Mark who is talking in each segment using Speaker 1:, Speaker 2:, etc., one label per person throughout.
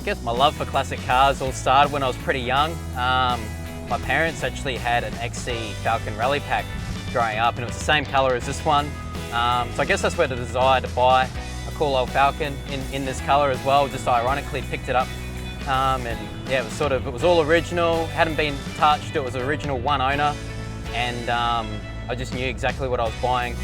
Speaker 1: guess my love for classic cars all started when I was pretty young. My parents actually had an XC Falcon rally pack growing up, and it was the same colour as this one. So I guess that's where the desire to buy a cool old Falcon in this colour as well, just ironically picked it up. And yeah, it was all original, hadn't been touched, it was original one owner, and I just knew exactly what I was buying.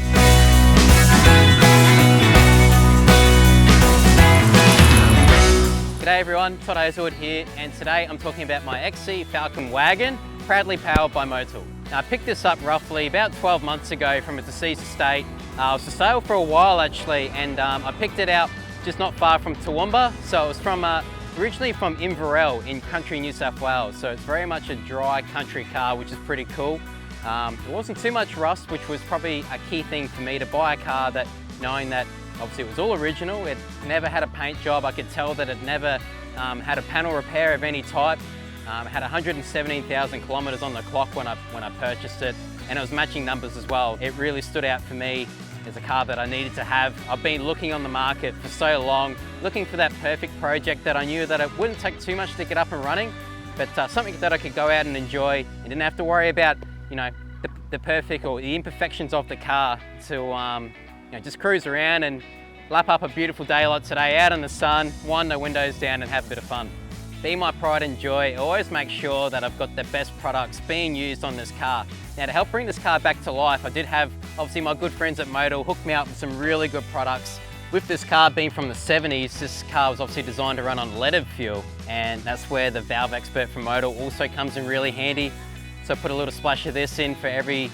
Speaker 1: G'day everyone, Todd Hazelwood here, and today I'm talking about my XC Falcon Wagon, proudly powered by Motul. Now, I picked this up roughly about 12 months ago from a deceased estate. It was for sale for a while actually, and I picked it out just not far from Toowoomba. So it was from originally from Inverell in country New South Wales, so it's very much a dry country car, which is pretty cool. There wasn't too much rust, which was probably a key thing for me to buy a car, that knowing that obviously it was all original, it never had a paint job. I could tell that it never had a panel repair of any type. It had 117,000 kilometers on the clock when I purchased it, and it was matching numbers as well. It really stood out for me as a car that I needed to have. I've been looking on the market for so long, looking for that perfect project that I knew that it wouldn't take too much to get up and running, but something that I could go out and enjoy and didn't have to worry about, you know, the perfect or the imperfections of the car to just cruise around and lap up a beautiful day like today, out in the sun, wind the windows down and have a bit of fun. Be my pride and joy, I always make sure that I've got the best products being used on this car. Now, to help bring this car back to life, I did have, obviously, my good friends at Motul hooked me up with some really good products. With this car being from the 70s, this car was obviously designed to run on leaded fuel, and that's where the valve expert from Motul also comes in really handy. So I put a little splash of this in for every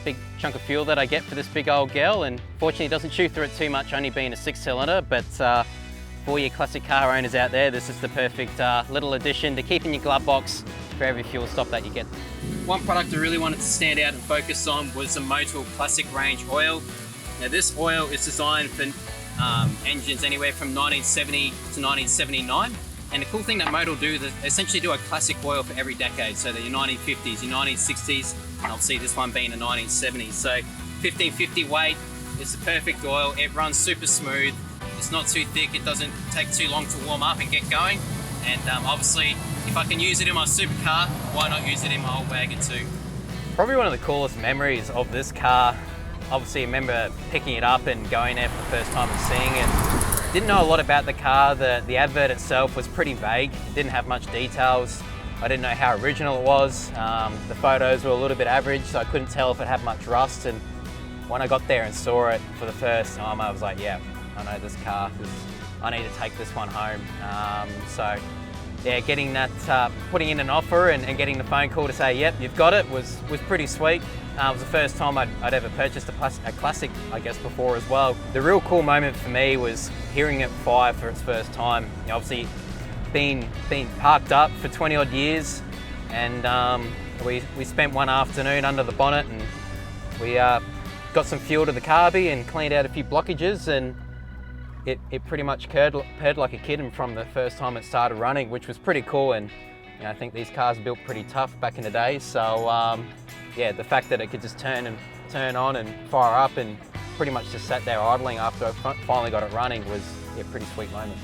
Speaker 1: big chunk of fuel that I get for this big old girl, and fortunately it doesn't chew through it too much, only being a 6-cylinder, but for your classic car owners out there, this is the perfect little addition to keep in your glove box for every fuel stop that you get. One product I really wanted to stand out and focus on was the Motul Classic Range oil. Now, this oil is designed for engines anywhere from 1970 to 1979. And the cool thing that Motul do is they essentially do a classic oil for every decade. So your 1950s, your 1960s, and obviously this one being a 1970s. So 1550 weight, it's the perfect oil. It runs super smooth. It's not too thick. It doesn't take too long to warm up and get going. And obviously, if I can use it in my supercar, why not use it in my old wagon too? Probably one of the coolest memories of this car. Obviously, I remember picking it up and going there for the first time and seeing it. Didn't know a lot about the car. The advert itself was pretty vague. It didn't have much details. I didn't know how original it was. The photos were a little bit average, so I couldn't tell if it had much rust. And when I got there and saw it for the first time, I was like, yeah, I know this car, I need to take this one home. So yeah, getting that, putting in an offer and getting the phone call to say, yep, you've got it, was pretty sweet. It was the first time I'd ever purchased a classic, I guess, before as well. The real cool moment for me was hearing it fire for its first time. You know, obviously, been parked up for 20 odd years, and we spent one afternoon under the bonnet, and we got some fuel to the carby and cleaned out a few blockages, and it pretty much purred like a kitten from the first time it started running, which was pretty cool. And you know, I think these cars are built pretty tough back in the day, so yeah, the fact that it could just turn on and fire up and pretty much just sat there idling after I finally got it running was a pretty sweet moment.